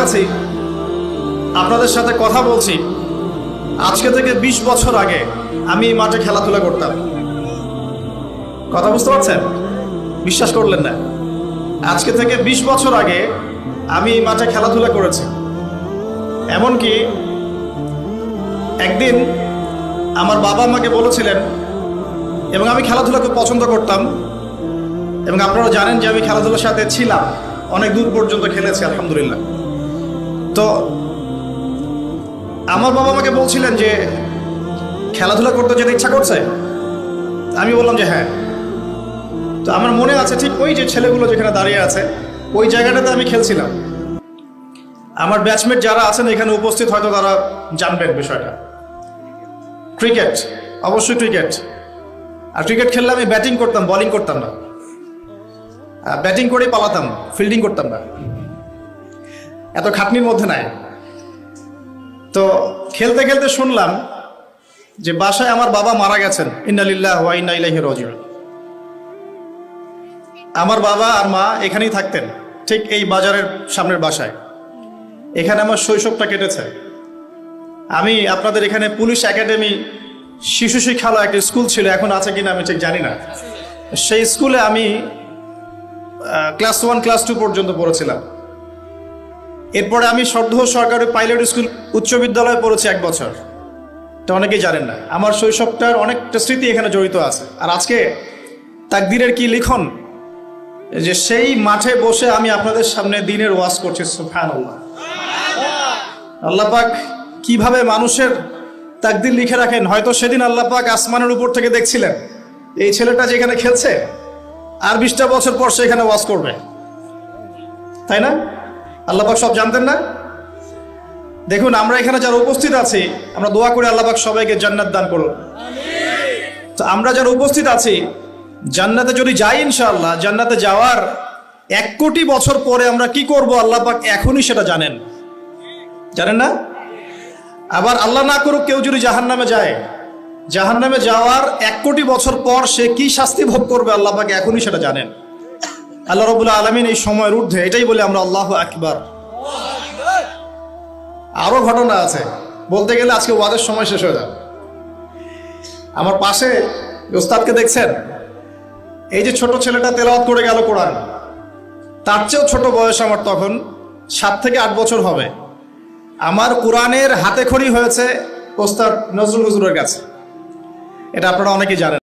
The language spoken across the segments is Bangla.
আছি, আপনাদের সাথে কথা বলছি, আজকে থেকে 20 বছর আগে আমি এই মাঠে খেলাধুলা করতাম। কথা বুঝতে পারছেন? বিশ্বাস করলেন না? আজকে থেকে 20 বছর আগে আমি এই মাঠে খেলাধুলা করেছি। এমনকি একদিন আমার বাবা আমাকে বলেছিলেন, এবং আমি খেলাধুলা খুব পছন্দ করতাম, এবং আপনারা জানেন যে আমি খেলাধুলার সাথে ছিলাম, অনেক দূর পর্যন্ত খেলেছি আলহামদুলিল্লাহ। তো আমার বাবা আমাকে বলছিলেন যে খেলাধুলা করতে যেতে ইচ্ছা করছে। আমি বললাম যে হ্যাঁ। তো আমার মনে আছে ঠিক ওই যে ছেলেগুলো যেখানে দাঁড়িয়ে আছে ওই জায়গাটাতে আমি খেলছিলাম। আমার ব্যাচমেট যারা আছেন এখানে উপস্থিত হয়তো তারা জানবেন বিষয়টা। ক্রিকেট, অবশ্যই ক্রিকেট। আর ক্রিকেট খেললে আমি ব্যাটিং করতাম, বোলিং করতাম না। ব্যাটিং করেই পালাতাম, ফিল্ডিং করতাম না, এত খাটনির মধ্যে নাই। তো খেলতে খেলতে শুনলাম যে বাসায় আমার বাবা মারা গেছেন, ইন্না লিল্লাহি ওয়া ইন্না ইলাইহি রাজিউন। আমার বাবা আর মা এখানেই থাকতেন, ঠিক এই বাজারের সামনের বাসায়। এখানে আমার শৈশবটা কেটেছে। আমি আপনাদের এখানে পুলিশ একাডেমি শিশু শিক্ষালয় একটা স্কুল ছিল, এখন আছে কিনা আমি ঠিক জানি না। সেই স্কুলে আমি ক্লাস 1 ক্লাস 2 পর্যন্ত পড়েছিলাম। এরপরে আমি সরকারি পাইলট স্কুল উচ্চ বিদ্যালয়ে পড়েছি 1 বছর। এটা অনেকেই জানেন না। আমার শৈশবটার অনেকটা স্মৃতি এখানে জড়িত আছে। আর আজকে তাকদীরের কি লিখন যে সেই মাঠে বসে আমি আপনাদের সামনে দ্বীনের ওয়াজ করছি। সুবহানাল্লাহ। আল্লাহ পাক কিভাবে মানুষের তাকদীর লিখে রাখেন। হয়তো সেদিন আল্লাহ পাক আসমানের উপর থেকে দেখছিলেন এই ছেলেটা যেখানে খেলছে আর 20টা বছর পর সে এখানে ওয়াজ করবে, তাই না? আল্লাহ পাক সব জানতেন না? দেখুন, আমরা এখানে যারা উপস্থিত আছি আমরা দোয়া করি আল্লাহ পাক সবাইকে জান্নাত দান করুন। তো আমরা যারা উপস্থিত আছি জান্নাতে যদি যাই ইনশাআল্লাহ, জান্নাতে যাওয়ার 1 কোটি বছর পরে আমরা কি করব আল্লাহ পাক এখনই সেটা জানেন, জানেন না? আবার আল্লাহ না করুক কেউ যদি জাহান্নামে যায়, জাহান্নামে যাওয়ার 1 কোটি বছর পর সে কি শাস্তি ভোগ করবে আল্লাহ পাক এখনই সেটা জানেন। আল্লাহ রাব্বুল আলামিন এই সময়ের ঊর্ধ্বে, এটাই বলে আমরা আল্লাহু আকবার। আরো ঘটনা আছে, বলতে গেলে আজকে ওয়াজের সময় শেষ হয়ে যাবে। আমার পাশে ওস্তাদকে দেখছেন, এই যে ছোট ছেলেটা তেলাওয়াত করে গেল কোরআন, তার চেয়েও ছোট বয়স আমার, তখন 7 থেকে 8 বছর হবে। আমার কোরআনের হাতে খড়ি হয়েছে ওস্তাদ নজরুল হুজুরের কাছে। এটা আপনারা অনেকেই জানেন।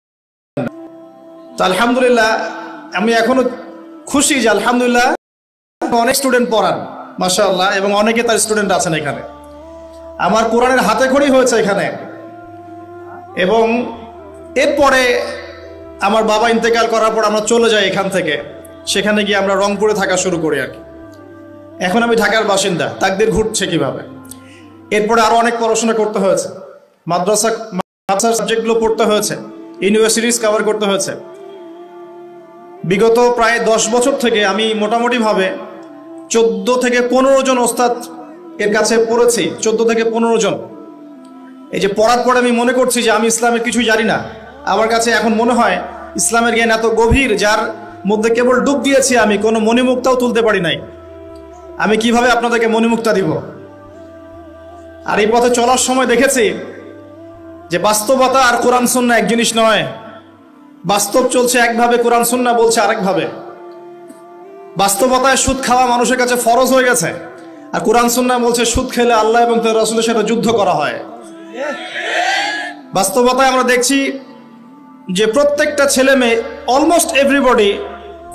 তো আলহামদুলিল্লাহ আমি এখনো খুশি যে আলহামদুলিল্লাহ অনেক স্টুডেন্ট পড়ান মাশাআল্লাহ, এবং অনেকে তার স্টুডেন্ট আছেন এখানে। আমার কোরআনের হাতে খড়ি হয়েছে এখানে। এবং এরপরে আমার বাবা ইন্তেকাল করার পর আমরা চলে যাই এখান থেকে। সেখানে গিয়ে আমরা রংপুরে থাকা শুরু করি আর কি। এখন আমি ঢাকার বাসিন্দা। তাকদীর ঘুরছে কিভাবে। এরপরে আরো অনেক পড়াশোনা করতে হয়েছে, মাদ্রাসার সাবজেক্টগুলো পড়তে হয়েছে, ইউনিভার্সিটিজ কভার করতে হয়েছে। বিগত প্রায় 10 বছর থেকে আমি মোটামুটিভাবে 14 থেকে 15 জন ওস্তাদ এর কাছে পড়েছি। 14 থেকে 15 জন। এই যে পড়ার পরে আমি মনে করছি যে আমি ইসলামের কিছুই জানি না। আমার কাছে এখন মনে হয় ইসলামের জ্ঞান এত গভীর, যার মধ্যে কেবল ডুব দিয়েছি আমি, কোনো মণিমুক্তাও তুলতে পারি নাই। আমি কিভাবে আপনাদেরকে মণিমুক্তা দিব? আর এই পথে চলার সময় দেখেছি যে বাস্তবতা আর কোরআন সুন্নাহ এক জিনিস নয়। বাস্তব চলছে একভাবে, কোরআন সুন্নাহ বলছে আরেকভাবে। বাস্তবতায় সুদ খাওয়া মানুষের কাছে ফরজ হয়ে গেছে, আর কোরআন সুন্নাহ বলছে সুদ খেলে আল্লাহ এবং তার রাসূলের সাথে যুদ্ধ করা হয়। বাস্তবতায় আমরা দেখছি যে প্রত্যেকটা ছেলে মেয়ে, অলমোস্ট এভরিবডি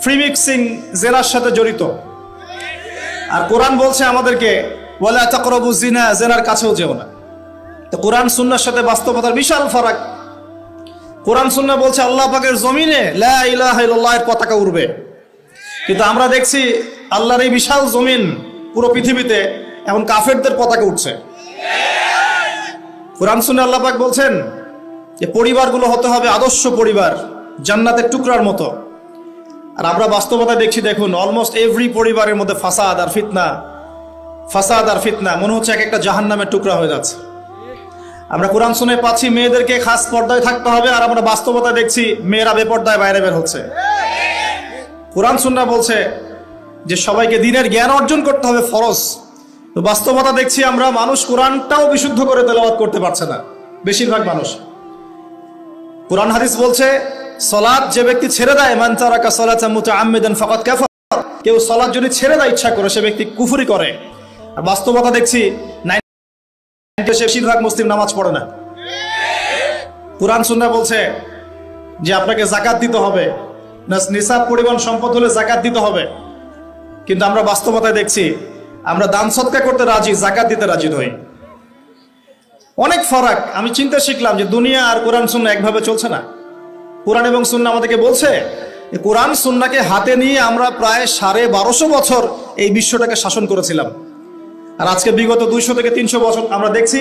ফ্রি মিক্সিং জেনার সাথে জড়িত। আর কোরআন বলছে আমাদেরকে ওয়ালা তাকরাবু জিনা, জেনার কাছেও যেও না। তো কোরআন সুন্নাহর সাথে বাস্তবতার বিশাল ফারাক। কোরআন সুন্নাহ বলছে আল্লাহ পাকের জমিনে লা ইলাহা ইল্লাল্লাহর পতাকা উড়বে, কিন্তু আমরা দেখছি আল্লাহর এই বিশাল জমিন, পুরো পৃথিবীতে এখন কাফেরদের পতাকা উঠছে। কোরআন সুন্নাহ আল্লাহ পাক বলছেন যে পরিবারগুলো হতে হবে আদর্শ পরিবার, জান্নাতের টুকরার মতো। আর আমরা বাস্তবতা দেখছি, দেখুন অলমোস্ট এভরি পরিবারের মধ্যে ফাসাদ আর ফিতনা, ফাসাদ আর ফিতনা। মনে হচ্ছে এক একটা জাহান্নামের টুকরা হয়ে যাচ্ছে। আমরা কোরআন শুনে পাচ্ছি মেয়েদেরকে খাস পর্দায় থাকতে হবে, আর আমরা বাস্তবতা দেখছি মেয়েরা বেপর্দায় বাইরে বের হচ্ছে। কোরআন সুন্নাহ বলছে যে সবাইকে দ্বীনের জ্ঞান অর্জন করতে হবে ফরজ, তো বাস্তবতা দেখছি আমরা মানুষ কোরআনটাও বিশুদ্ধ করে তেলাওয়াত করতে পারছে না বেশিরভাগ মানুষ। কোরআন হাদিস বলছে সালাত যে ব্যক্তি ছেড়ে দেয়, মান তারাকা সালাতান মুতাআম্মিদান ফাকাদ কাফার, কেউ সালাত যদি ছেড়ে দেয় ইচ্ছা করে সে ব্যক্তি কুফরি করে। আর বাস্তবতা দেখছি বেশিরভাগ মুসলিম নামাজ পড়ে না। কোরআন সুন্নাহ বলছে যে আপনাকে যাকাত দিতে হবে, নিসাব পরিমাণ সম্পদ হলে যাকাত দিতে হবে, কিন্তু আমরা বাস্তবতায় দেখছি আমরা দান সদকা করতে রাজি, যাকাত দিতে রাজি নই। অনেক ফারাক। আমি চিন্তা শিখলাম যে দুনিয়া আর কোরআন সুন্নাহ একভাবে চলছে না। কোরআন এবং সুন্নাহ আমাদেরকে বলছে কোরআন সুন্নাহকে হাতে নিয়ে আমরা প্রায় 1250 বছর এই বিশ্বটাকে শাসন করেছিলাম, আর আজকে বিগত 200 থেকে 300 বছর আমরা দেখছি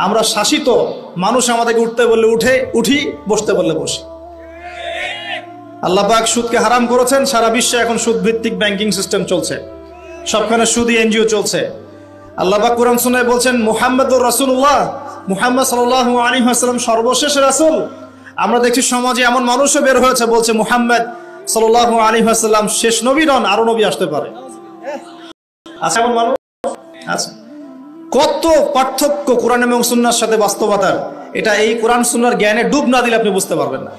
আমরা শাসিত। মানুষ আমাদেরকে উঠতে বললে উঠি, বসতে বললে বসি। আল্লাহ পাক সুদকে হারাম করেছেন, সারা বিশ্বে এখন সুদ ভিত্তিক ব্যাংকিং সিস্টেম চলছে, সবখানে সুদী এনজিও চলছে। আল্লাহ পাক কোরআন সুন্নাহয় বলছেন মুহাম্মাদুর রাসূলুল্লাহ, মুহাম্মদ সাল্লাল্লাহু আলাইহি ওয়াসাল্লাম সর্বশেষ রাসূল। আমরা দেখছি সমাজে এমন মানুষও বের হয়েছে বলছে মুহাম্মদ সাল্লাল্লাহু আলাইহি ওয়াসাল্লাম শেষ নবী নন, আরো নবী আসতে পারে। আচ্ছা, এমন মানুষ আছে। কত পার্থক্য কোরআন এবং সুন্নাহর সাথে বাস্তবতার, এটা এই কোরআন সুন্নাহর জ্ঞানে ডুব না দিলে আপনি বুঝতে পারবেন না।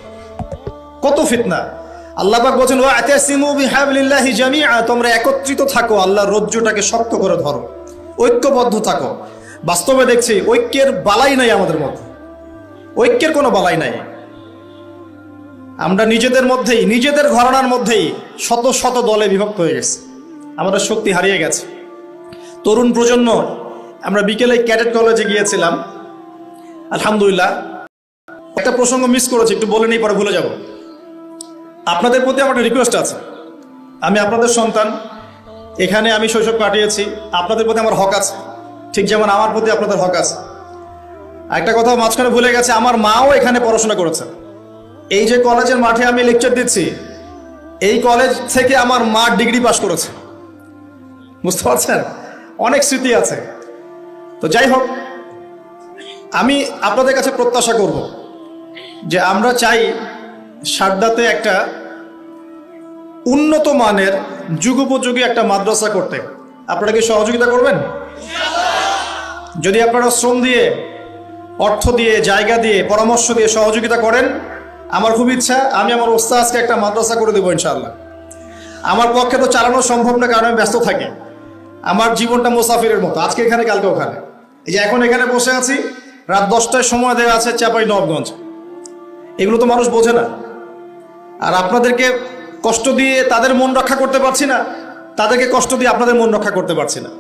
কত ফিতনা। আল্লাহ পাক বলেন ওয়া'তাসিমু বিহাবলিল্লাহি জামিআ, তোমরা একত্রিত থাকো, আল্লাহর রজ্জুটাকে শক্ত করে ধরো, ঐক্যবদ্ধ থাকো। বাস্তবে দেখছি ঐক্যের বালাই নাই আমাদের মধ্যে, ঐক্যের কোনো বালাই নাই। আমরা নিজেদের মধ্যেই, নিজেদের ঘরানার মধ্যেই শত শত দলে বিভক্ত হয়ে গেছে, আমাদের শক্তি হারিয়ে গেছে। তরুণ প্রজন্ম, আমরা বিকেলে ক্যাডেট কলেজে গিয়েছিলাম, আলহামদুলিল্লাহ একটা প্রসঙ্গ মিস করেছি, একটু বলে নেই পরে ভুলে যাব। আপনাদের প্রতি আমার একটা রিকোয়েস্ট আছে, আমি আপনাদের সন্তান, এখানে আমি শৈশব কাটিয়েছি, আপনাদের প্রতি আমার হক আছে, ঠিক যেমন আমার প্রতি আপনাদের হক আছে। একটা কথা মাঝখানে ভুলে গেছে, আমার মাও এখানে পড়াশোনা করেছে। এই যে কলেজের মাঠে আমি লেকচার দিচ্ছি, এই কলেজ থেকে আমার মা ডিগ্রি পাস করেছে, বুঝতে পারছেন? অনেক স্মৃতি আছে। তো যাই হোক, আমি আপনাদের কাছে প্রত্যাশা করব যে আমরা চাই সারদাতে একটা উন্নত মানের যুগোপযোগী একটা মাদ্রাসা করতে। আপনারা কি সহযোগিতা করবেন? যদি আপনারা শ্রম দিয়ে, অর্থ দিয়ে, জায়গা দিয়ে, পরামর্শ দিয়ে সহযোগিতা করেন, আমার খুব ইচ্ছা আমি আমার ওস্তাদকে একটা মাদ্রাসা করে দেবো ইনশাআল্লাহ। আমার পক্ষে তো চালানো সম্ভব না, কারণ আমি ব্যস্ত থাকি। আমার জীবনটা মুসাফিরের মতো, আজকে এখানে কালকে ওখানে। এই যে এখন এখানে বসে আছি, রাত 10টায় সময় দেওয়া আছে চাঁপাইনবাবগঞ্জ। এগুলো তো মানুষ বোঝে না। আর আপনাদেরকে কষ্ট দিয়ে তাদের মন রক্ষা করতে পারছি না, তাদেরকে কষ্ট দিয়ে আপনাদের মন রক্ষা করতে পারছি না।